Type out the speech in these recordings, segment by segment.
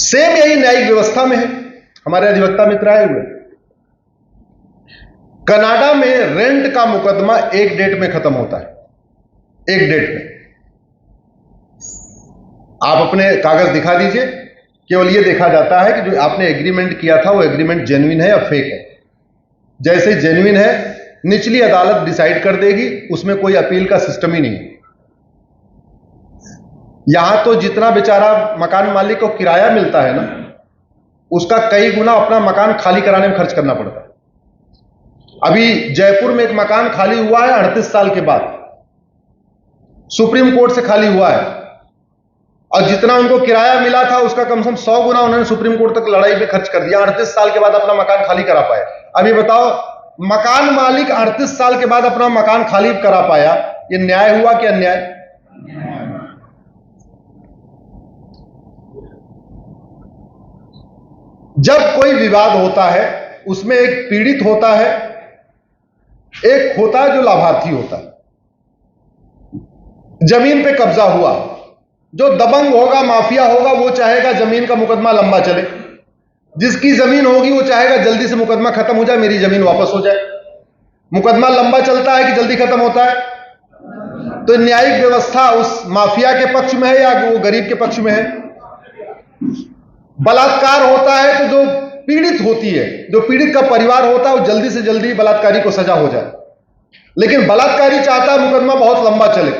Same यही न्यायिक व्यवस्था में है। हमारे अधिवक्ता मित्र आए हुए, कनाडा में रेंट का मुकदमा एक डेट में खत्म होता है, एक डेट में। आप अपने कागज दिखा दीजिए, केवल यह देखा जाता है कि जो आपने एग्रीमेंट किया था वो एग्रीमेंट जेन्युइन है या फेक है। जैसे जेन्युइन है, निचली अदालत डिसाइड कर देगी, उसमें कोई अपील का सिस्टम ही नहीं। यहां तो जितना बेचारा मकान मालिक को किराया मिलता है ना, उसका कई गुना अपना मकान खाली कराने में खर्च करना पड़ता है। अभी जयपुर में एक मकान खाली हुआ है 38 साल के बाद, सुप्रीम कोर्ट से खाली हुआ है, और जितना उनको किराया मिला था उसका कम से कम 100 गुना उन्होंने सुप्रीम कोर्ट तक लड़ाई में खर्च कर दिया। 38 साल के बाद अपना मकान खाली करा पाए। अभी बताओ, मकान मालिक 38 साल के बाद अपना मकान खाली करा पाया, ये न्याय हुआ कि अन्याय? जब कोई विवाद होता है उसमें एक पीड़ित होता है, एक होता है जो लाभार्थी होता है। जमीन पे कब्जा हुआ, जो दबंग होगा, माफिया होगा, वो चाहेगा जमीन का मुकदमा लंबा चले। जिसकी जमीन होगी वो चाहेगा जल्दी से मुकदमा खत्म हो जाए, मेरी जमीन वापस हो जाए। मुकदमा लंबा चलता है कि जल्दी खत्म होता है? तो न्यायिक व्यवस्था उस माफिया के पक्ष में है या वो गरीब के पक्ष में है? बलात्कार होता है तो जो पीड़ित होती है, जो पीड़ित का परिवार होता है, वो जल्दी से जल्दी बलात्कारी को सजा हो जाए। लेकिन बलात्कारी चाहता है मुकदमा बहुत लंबा चले।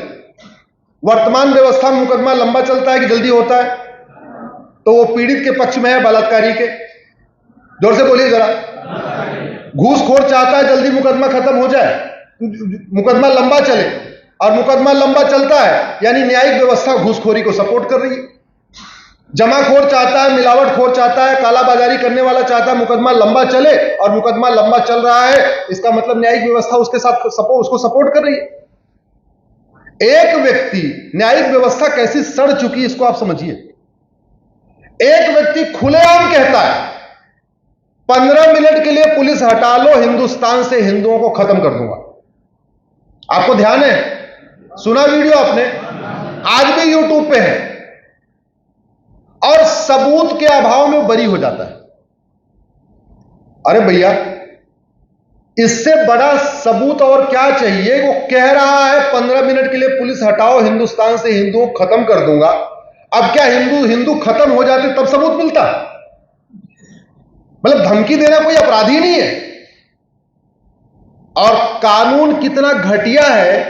वर्तमान व्यवस्था में मुकदमा लंबा चलता है कि जल्दी होता है? तो वो पीड़ित के पक्ष में है, बलात्कारी के। जोर से बोलिए जरा। घूसखोर चाहता है जल्दी मुकदमा खत्म हो जाए, मुकदमा लंबा चले, और मुकदमा लंबा चलता है यानी न्यायिक व्यवस्था घूसखोरी को सपोर्ट कर रही है। जमाखोर चाहता है, मिलावटखोर चाहता है, कालाबाजारी करने वाला चाहता है मुकदमा लंबा चले, और मुकदमा लंबा चल रहा है, इसका मतलब न्यायिक व्यवस्था उसके साथ उसको सपोर्ट कर रही है। एक व्यक्ति, न्यायिक व्यवस्था कैसी सड़ चुकी है इसको आप समझिए। एक व्यक्ति खुलेआम कहता है 15 मिनट के लिए पुलिस हटा लो, हिंदुस्तान से हिंदुओं को खत्म कर दूंगा। आपको ध्यान है? सुना वीडियो आपने? आज भी यूट्यूब पे है, और सबूत के अभाव में बरी हो जाता है। अरे भैया, इससे बड़ा सबूत और क्या चाहिए? वो कह रहा है 15 मिनट के लिए पुलिस हटाओ, हिंदुस्तान से हिंदुओं को खत्म कर दूंगा। अब क्या हिंदू खत्म हो जाते तब सबूत मिलता? मतलब धमकी देना कोई अपराध ही नहीं है। और कानून कितना घटिया है,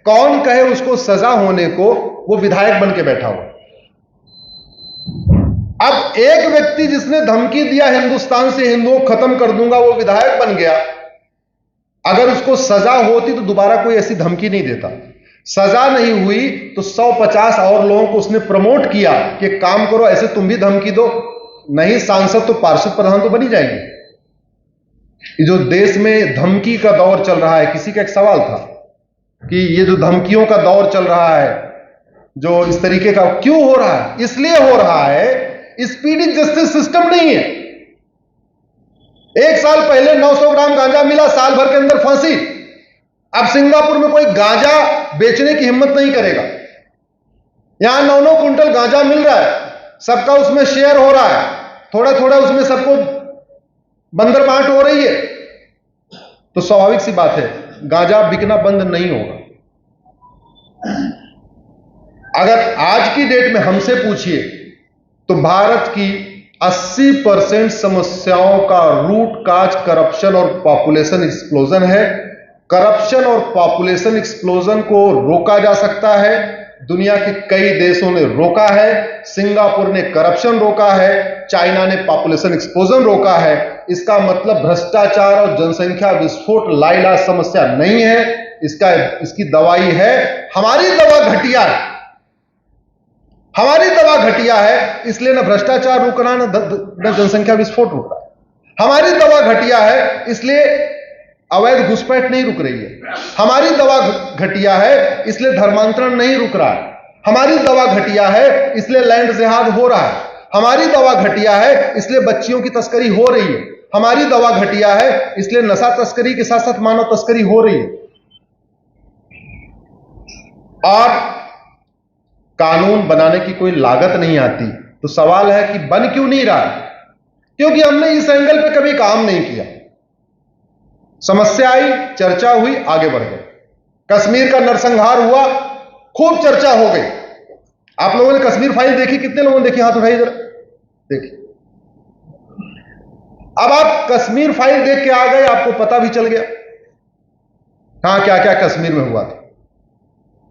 कौन कहे उसको सजा होने को, वो विधायक बन के बैठा हुआ। अब एक व्यक्ति जिसने धमकी दिया हिंदुस्तान से हिंदुओं को खत्म कर दूंगा, वो विधायक बन गया। अगर उसको सजा होती तो दोबारा कोई ऐसी धमकी नहीं देता। सजा नहीं हुई तो 150 और लोगों को उसने प्रमोट किया कि काम करो, ऐसे तुम भी धमकी दो। नहीं सांसद तो पार्षद प्रधान तो बनी जाएंगे। जो देश में धमकी का दौर चल रहा है, किसी का एक सवाल था कि ये जो धमकियों का दौर चल रहा है, जो इस तरीके का क्यों हो रहा है? इसलिए हो रहा है, स्पीडी जस्टिस सिस्टम नहीं है। 1 साल पहले 900 ग्राम गांजा मिला, साल भर के अंदर फांसी। अब सिंगापुर में कोई गांजा बेचने की हिम्मत नहीं करेगा। यहां 9-9 कुंटल गांजा मिल रहा है, सबका उसमें शेयर हो रहा है, थोड़ा थोड़ा उसमें सबको बंदर बांट हो रही है। तो स्वाभाविक सी बात है, गांजा बिकना बंद नहीं होगा। अगर आज की डेट में हमसे पूछिए तो भारत की 80% समस्याओं का रूट काज करप्शन और पॉपुलेशन एक्सप्लोजन है। करप्शन और पॉपुलेशन एक्सप्लोजन को रोका जा सकता है। दुनिया के कई देशों ने रोका है। सिंगापुर ने करप्शन रोका है, चाइना ने पॉपुलेशन एक्सप्लोजन रोका है। इसका मतलब भ्रष्टाचार और जनसंख्या विस्फोट लाइलाज समस्या नहीं है। इसकी दवाई है, हमारी दवा घटिया है। हमारी दवा घटिया है, इसलिए न भ्रष्टाचार रुक रहा, न जनसंख्या विस्फोट रुक रहा है। हमारी दवा घटिया है, इसलिए अवैध घुसपैठ नहीं रुक रही है। हमारी दवा घटिया है, इसलिए धर्मांतरण नहीं रुक रहा है। हमारी दवा घटिया है, इसलिए लैंड जिहाद हो रहा है। हमारी दवा घटिया है, इसलिए बच्चियों की तस्करी हो रही है। हमारी दवा घटिया है, इसलिए नशा तस्करी के साथ साथ मानव तस्करी हो रही है। और कानून बनाने की कोई लागत नहीं आती, तो सवाल है कि बन क्यों नहीं रहा है? क्योंकि हमने इस एंगल पे कभी काम नहीं किया। समस्या आई, चर्चा हुई, आगे बढ़ गए। कश्मीर का नरसंहार हुआ, खूब चर्चा हो गई। आप लोगों ने कश्मीर फाइल देखी? कितने लोगों ने देखी? हाथ उठाइए जरा, देखिए। अब आप कश्मीर फाइल देख के आ गए, आपको पता भी चल गया हाँ क्या क्या कश्मीर में हुआ था।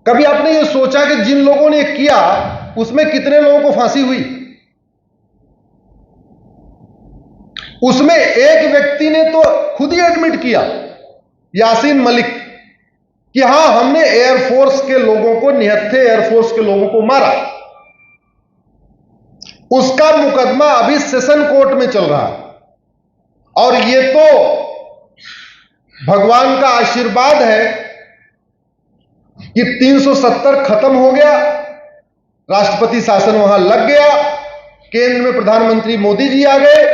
कभी आपने ये सोचा कि जिन लोगों ने किया उसमें कितने लोगों को फांसी हुई? उसमें एक व्यक्ति ने तो खुद ही एडमिट किया, यासीन मलिक, कि हां हमने एयरफोर्स के लोगों को, निहत्थे एयरफोर्स के लोगों को मारा। उसका मुकदमा अभी सेशन कोर्ट में चल रहा है। और ये तो भगवान का आशीर्वाद है कि 370 खत्म हो गया, राष्ट्रपति शासन वहां लग गया, केंद्र में प्रधानमंत्री मोदी जी आ गए,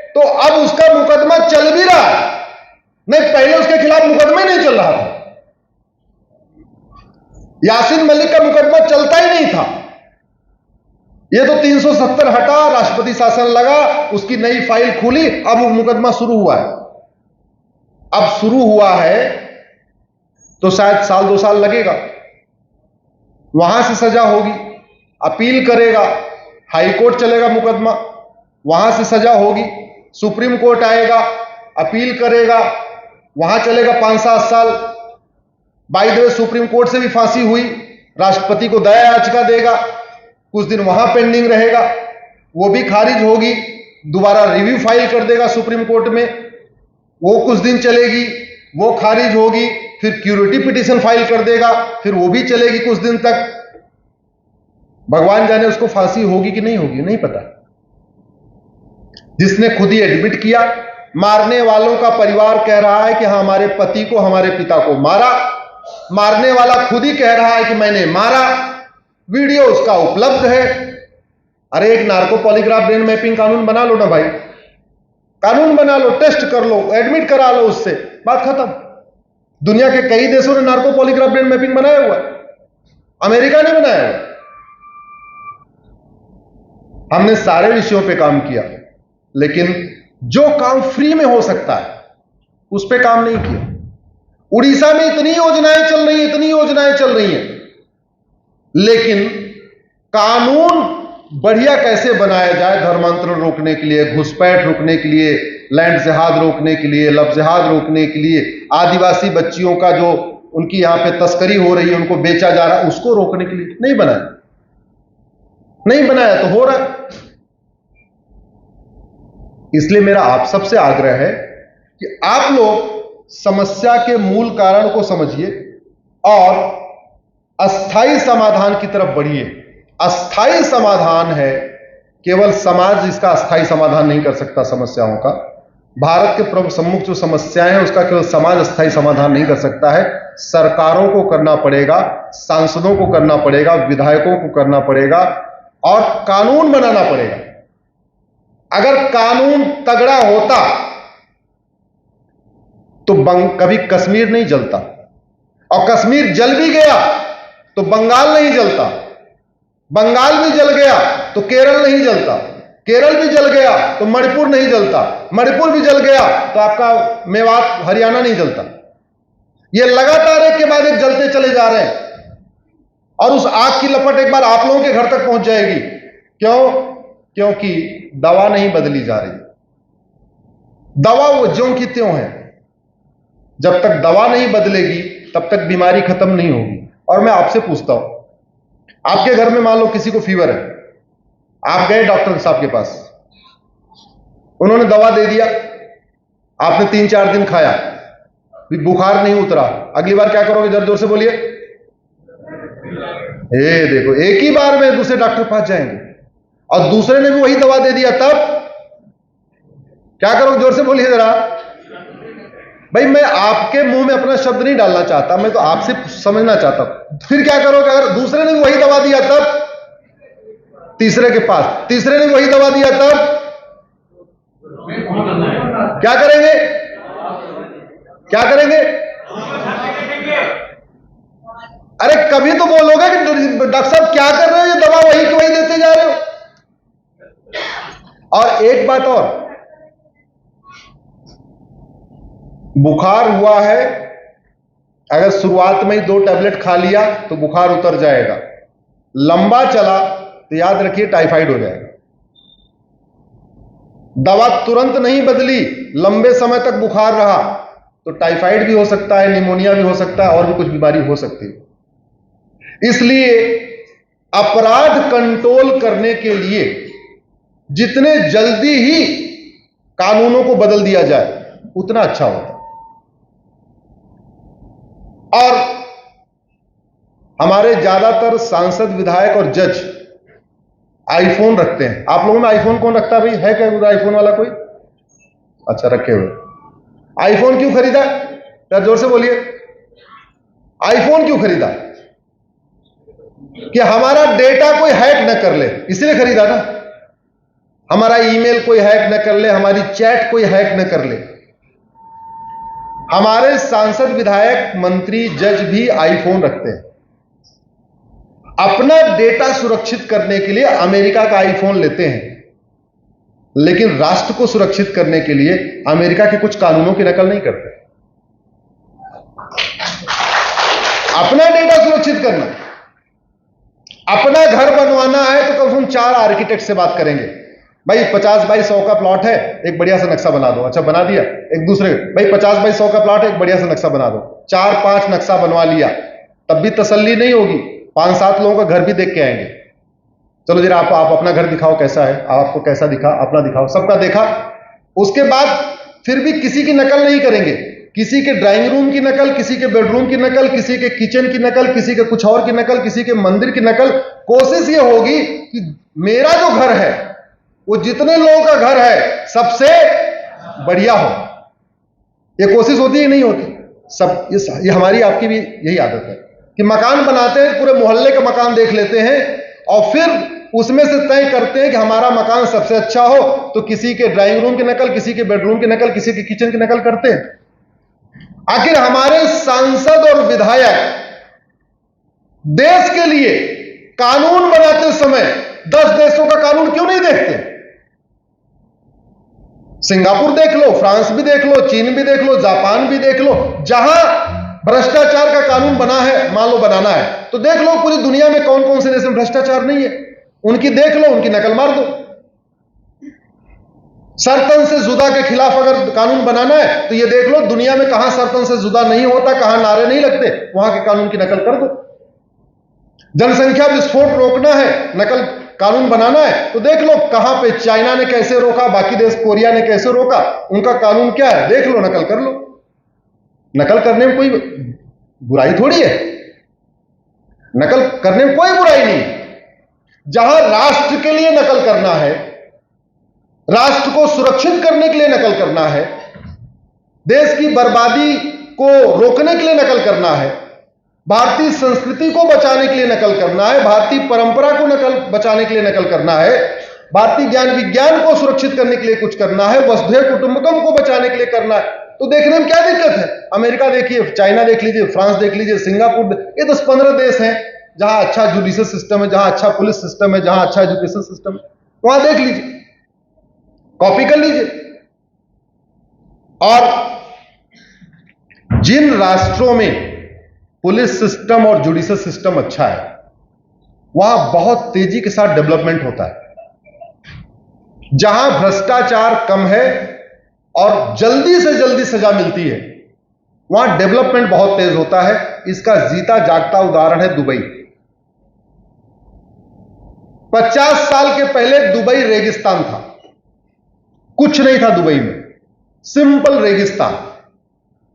तो अब उसका मुकदमा चल भी रहा है। नहीं, पहले उसके खिलाफ मुकदमा ही नहीं चल रहा था। यासीन मलिक का मुकदमा चलता ही नहीं था। ये तो 370 हटा, राष्ट्रपति शासन लगा, उसकी नई फाइल खुली, अब मुकदमा शुरू हुआ है। अब शुरू हुआ है तो शायद साल 2 साल लगेगा, वहां से सजा होगी, अपील करेगा, हाई कोर्ट चलेगा मुकदमा, वहां से सजा होगी, सुप्रीम कोर्ट आएगा, अपील करेगा, वहां चलेगा 5-7 साल। By the way supreme court से भी फांसी हुई, राष्ट्रपति को दया याचिका देगा, कुछ दिन वहां पेंडिंग रहेगा, वो भी खारिज होगी, दोबारा रिव्यू फाइल कर देगा सुप्रीम कोर्ट में, वो कुछ दिन चलेगी, वो खारिज होगी, फिर क्यूरेटिव पिटीशन फाइल कर देगा, फिर वो भी चलेगी कुछ दिन तक। भगवान जाने उसको फांसी होगी कि नहीं होगी, नहीं पता। जिसने खुद ही एडमिट किया, मारने वालों का परिवार कह रहा है कि हाँ हमारे पति को, हमारे पिता को मारा, मारने वाला खुद ही कह रहा है कि मैंने मारा, वीडियो उसका उपलब्ध है। अरे एक नार्को पॉलीग्राफ ब्रेन मैपिंग कानून बना लो ना भाई, कानून बना लो, टेस्ट कर लो, एडमिट करा लो, उससे बात खत्म। दुनिया के कई देशों ने नार्को पॉलीग्राफ ब्रेन मैपिंग बनाया हुआ, अमेरिका ने बनाया हुआ। हमने सारे विषयों पे काम किया, लेकिन जो काम फ्री में हो सकता है उस पे काम नहीं किया। उड़ीसा में इतनी योजनाएं चल रही हैं, इतनी योजनाएं चल रही हैं, लेकिन कानून बढ़िया कैसे बनाया जाए धर्मांतरण रोकने के लिए, घुसपैठ रोकने के लिए, लैंड जिहाद रोकने के लिए, लव जिहाद रोकने के लिए, आदिवासी बच्चियों का जो उनकी यहां पे तस्करी हो रही है, उनको बेचा जा रहा है, उसको रोकने के लिए नहीं बनाया। नहीं बनाया तो हो रहा है। इसलिए मेरा आप सबसे आग्रह है कि आप लोग समस्या के मूल कारण को समझिए और अस्थाई समाधान की तरफ बढ़िए। अस्थाई समाधान है, केवल समाज इसका अस्थाई समाधान नहीं कर सकता समस्याओं का। भारत के प्रमुख जो समस्याएं हैं उसका केवल समाज अस्थाई समाधान नहीं कर सकता है। सरकारों को करना पड़ेगा, सांसदों को करना पड़ेगा, विधायकों को करना पड़ेगा और कानून बनाना पड़ेगा। अगर कानून तगड़ा होता तो कभी कश्मीर नहीं जलता, और कश्मीर जल भी गया तो बंगाल नहीं जलता, बंगाल भी जल गया तो केरल नहीं जलता, केरल भी जल गया तो मणिपुर नहीं जलता, मणिपुर भी जल गया तो आपका मेवात हरियाणा नहीं जलता। ये लगातार एक के बाद एक जलते चले जा रहे हैं और उस आग की लपट एक बार आप लोगों के घर तक पहुंच जाएगी। क्यों? क्योंकि दवा नहीं बदली जा रही। दवा वो ज्यों की त्यों है। जब तक दवा नहीं बदलेगी तब तक बीमारी खत्म नहीं होगी। और मैं आपसे पूछता हूं, आपके घर में मान लो किसी को फीवर है, आप गए डॉक्टर साहब के पास, उन्होंने दवा दे दिया, आपने 3-4 दिन खाया, बुखार नहीं उतरा, अगली बार क्या करोगे? जरा जोर से बोलिए। देखो, एक ही बार में दूसरे डॉक्टर के पास जाएंगे और दूसरे ने भी वही दवा दे दिया, तब क्या करोगे? जोर से बोलिए जरा भाई। मैं आपके मुंह में अपना शब्द नहीं डालना चाहता, मैं तो आपसे समझना चाहता हूं। फिर क्या करोगे? अगर दूसरे ने भी वही दवा दिया तब? तीसरे के पास, तीसरे ने वही दवा दिया तब क्या करेंगे? क्या करेंगे? अरे कभी तो बोलोगे कि डॉक्टर साहब क्या कर रहे हो, ये दवा वही की वही देते जा रहे हो। और एक बात और, बुखार हुआ है, अगर शुरुआत में ही 2 टैबलेट खा लिया तो बुखार उतर जाएगा, लंबा चला तो याद रखिए टाइफाइड हो जाएगा। दवा तुरंत नहीं बदली, लंबे समय तक बुखार रहा तो टाइफाइड भी हो सकता है, निमोनिया भी हो सकता है, और भी कुछ बीमारी हो सकती है। इसलिए अपराध कंट्रोल करने के लिए जितने जल्दी ही कानूनों को बदल दिया जाए उतना अच्छा होता है। और हमारे ज्यादातर सांसद, विधायक और जज आईफोन रखते हैं। आप लोगों में आईफोन कौन रखता है भाई? है क्या उधर आईफोन वाला कोई? अच्छा, रखे हुए। आईफोन क्यों खरीदा? यार जोर से बोलिए, आईफोन क्यों खरीदा? कि हमारा डेटा कोई हैक न कर ले, इसलिए खरीदा ना। हमारा ईमेल कोई हैक न कर ले, हमारी चैट कोई हैक न कर ले। हमारे सांसद, विधायक, मंत्री, जज भी आईफोन रखते हैं। अपना डेटा सुरक्षित करने के लिए अमेरिका का आईफोन लेते हैं, लेकिन राष्ट्र को सुरक्षित करने के लिए अमेरिका के कुछ कानूनों की नकल नहीं करते। अपना डेटा सुरक्षित करना, अपना घर बनवाना है तो कम से कम 4 आर्किटेक्ट से बात करेंगे। भाई 50 बाई 100 का प्लॉट है, एक बढ़िया सा नक्शा बना दो। अच्छा, बना दिया। एक दूसरे, भाई 50 बाई 100 का प्लॉट है, एक बढ़िया सा नक्शा बना दो। 4-5 नक्शा बनवा लिया, तब भी तसल्ली नहीं होगी। 5-7 लोगों का घर भी देख के आएंगे। चलो जरा आप अपना घर दिखाओ कैसा है, आपको कैसा दिखा, अपना दिखाओ। सबका देखा, उसके बाद फिर भी किसी की नकल नहीं करेंगे। किसी के ड्राइंग रूम की नकल, किसी के बेडरूम की नकल, किसी के किचन की नकल, किसी के कुछ और की नकल, किसी के मंदिर की नकल। कोशिश ये होगी कि मेरा जो घर है वो जितने लोगों का घर है सबसे बढ़िया हो। ये कोशिश होती है, नहीं होती? सब ये हमारी आपकी भी यही आदत है कि मकान बनाते हैं, पूरे मोहल्ले का मकान देख लेते हैं और फिर उसमें से तय करते हैं कि हमारा मकान सबसे अच्छा हो, तो किसी के ड्राइंग रूम की नकल, किसी के बेडरूम की नकल, किसी के किचन की नकल करते हैं। आखिर हमारे सांसद और विधायक देश के लिए कानून बनाते समय 10 देशों का कानून क्यों नहीं देखते? सिंगापुर देख लो, फ्रांस भी देख लो, चीन भी देख लो, जापान भी देख लो। जहां भ्रष्टाचार का कानून बना है, मान लो बनाना है, तो देख लो पूरी दुनिया में कौन कौन से देश में भ्रष्टाचार नहीं है, उनकी देख लो, उनकी नकल मार दो। सरतन से जुदा के खिलाफ अगर कानून बनाना है तो ये देख लो दुनिया में कहां सरतन से जुदा नहीं होता, कहां नारे नहीं लगते, वहां के कानून की नकल कर दो। जनसंख्या विस्फोट रोकना है, नकल कानून बनाना है, तो देख लो कहां पे चाइना ने कैसे रोका, बाकी देश कोरिया ने कैसे रोका, उनका कानून क्या है, देख लो, नकल कर लो। नकल करने में कोई बुराई थोड़ी है, नकल करने में कोई बुराई नहीं। जहां राष्ट्र के लिए नकल करना है, राष्ट्र को सुरक्षित करने के लिए नकल करना है, देश की बर्बादी को रोकने के लिए नकल करना है, भारतीय संस्कृति को बचाने के लिए नकल करना है, भारतीय परंपरा को बचाने के लिए नकल करना है, भारतीय ज्ञान विज्ञान को सुरक्षित करने के लिए कुछ करना है, वसुधैव कुटुंबकम को बचाने के लिए करना है, तो देखने में क्या दिक्कत है? अमेरिका देखिए, चाइना देख लीजिए, फ्रांस देख लीजिए, सिंगापुर, ये 10-15 देश हैं जहां अच्छा जुडिशियल सिस्टम है, जहां अच्छा पुलिस सिस्टम है, जहां अच्छा एजुकेशन सिस्टम है, वहां देख लीजिए, कॉपी कर लीजिए। और जिन राष्ट्रों में पुलिस सिस्टम और जुडिशियल सिस्टम अच्छा है, वहां बहुत तेजी के साथ डेवलपमेंट होता है। जहां भ्रष्टाचार कम है और जल्दी से जल्दी सजा मिलती है, वहां डेवलपमेंट बहुत तेज होता है। इसका जीता जागता उदाहरण है दुबई। 50 साल के पहले दुबई रेगिस्तान था, कुछ नहीं था दुबई में, सिंपल रेगिस्तान।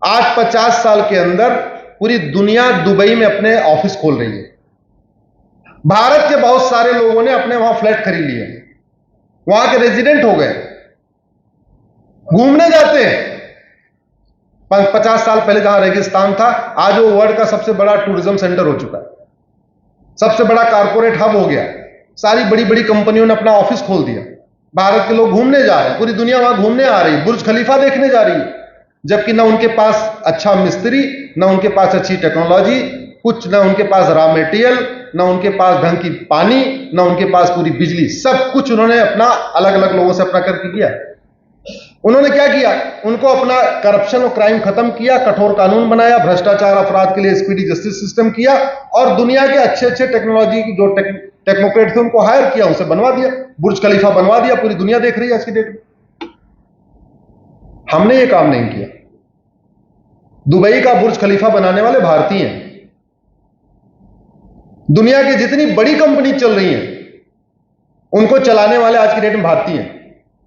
आज 50 साल के अंदर पूरी दुनिया दुबई में अपने ऑफिस खोल रही है। भारत के बहुत सारे लोगों ने अपने वहां फ्लैट खरीद लिए, वहां के रेजिडेंट हो गए, घूमने जाते हैं। 50 साल पहले जहां रेगिस्तान था, आज वो वर्ल्ड का सबसे बड़ा टूरिज्म सेंटर हो चुका है, सबसे बड़ा कारपोरेट हब हो गया। सारी बड़ी बड़ी कंपनियों ने अपना ऑफिस खोल दिया, भारत के लोग घूमने जा रहे हैं, पूरी दुनिया वहां घूमने आ रही है, बुर्ज खलीफा देखने जा रही है। जबकि ना उनके पास अच्छा मिस्त्री, ना उनके पास अच्छी टेक्नोलॉजी, कुछ ना उनके पास रॉ मटेरियल, ना उनके पास ढंग की पानी, ना उनके पास पूरी बिजली, सब कुछ उन्होंने अपना अलग अलग लोगों से अपना करके किया। उन्होंने क्या किया, उनको अपना करप्शन और क्राइम खत्म किया, कठोर कानून बनाया, भ्रष्टाचार अपराध के लिए स्पीडी जस्टिस सिस्टम किया, और दुनिया के अच्छे अच्छे टेक्नोलॉजी की जो टेक्नोक्रेट थे उनको हायर किया, उसे बनवा दिया, बुर्ज खलीफा बनवा दिया, पूरी दुनिया देख रही है आज की डेट में। हमने ये काम नहीं किया। दुबई का बुर्ज खलीफा बनाने वाले भारतीय हैं। दुनिया की जितनी बड़ी कंपनी चल रही हैं उनको चलाने वाले आज की डेट में भारतीय हैं।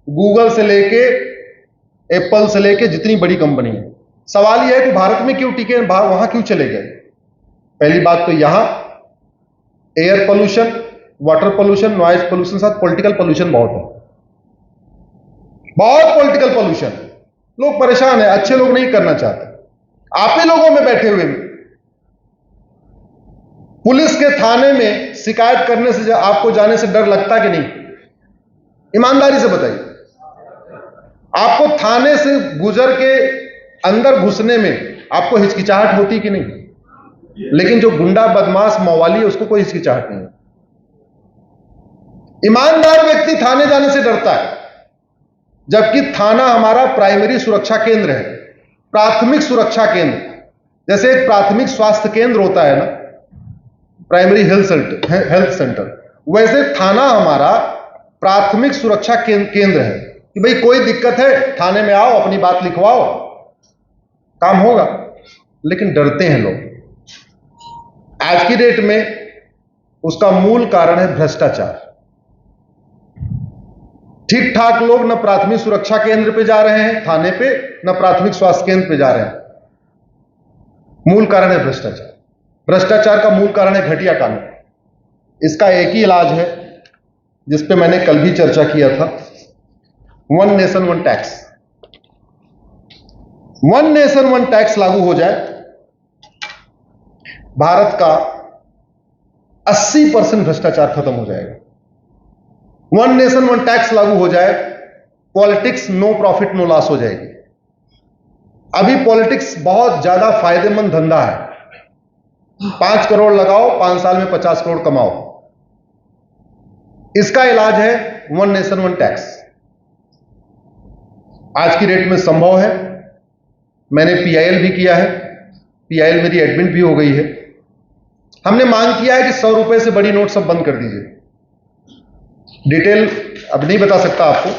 गूगल से लेके एप्पल से लेके जितनी बड़ी कंपनी है। सवाल यह है कि भारत में क्यों टिके, वहां क्यों चले गए? पहली बात तो यहां air pollution, water pollution, noise pollution, साथ पॉलिटिकल पोल्यूशन बहुत है, बहुत पॉलिटिकल पोल्यूशन। लोग परेशान है, अच्छे लोग नहीं करना चाहते। आप ही लोगों में बैठे हुए हैं। पुलिस के थाने में शिकायत करने से आपको जाने से डर लगता कि नहीं? ईमानदारी से बताइए। आपको थाने से गुजर के अंदर घुसने में आपको हिचकिचाहट होती कि नहीं? लेकिन जो गुंडा बदमाश मवाली है उसको कोई हिचकिचाहट नहीं है। ईमानदार व्यक्ति थाने जाने से डरता है, जबकि थाना हमारा प्राइमरी सुरक्षा केंद्र है, प्राथमिक सुरक्षा केंद्र। जैसे एक प्राथमिक स्वास्थ्य केंद्र होता है ना, प्राइमरी हेल्थ सेंटर, वैसे थाना हमारा प्राथमिक सुरक्षा केंद्र है कि भाई कोई दिक्कत है थाने में आओ, अपनी बात लिखवाओ, काम होगा। लेकिन डरते हैं लोग। आज की डेट में उसका मूल कारण है भ्रष्टाचार। ठीक ठाक लोग न प्राथमिक सुरक्षा केंद्र पे जा रहे हैं थाने पे, न प्राथमिक स्वास्थ्य केंद्र पे जा रहे हैं। मूल कारण है भ्रष्टाचार। भ्रष्टाचार का मूल कारण है घटिया कानून। इसका एक ही इलाज है जिस पे मैंने कल भी चर्चा किया था, one nation one tax. One nation one tax लागू हो जाए, भारत का 80% भ्रष्टाचार खत्म हो जाएगा। वन नेशन वन टैक्स लागू हो जाए, politics no profit no loss हो जाएगी। अभी पॉलिटिक्स बहुत ज्यादा फायदेमंद धंधा है। 5 करोड़ लगाओ, 5 साल में 50 करोड़ कमाओ। इसका इलाज है वन नेशन वन टैक्स। आज की डेट में संभव है। मैंने PIL भी किया है, PIL मेरी एडमिट भी हो गई है। हमने मांग किया है कि 100 रुपए से बड़ी नोट सब बंद कर दीजिए। डिटेल अब नहीं बता सकता आपको,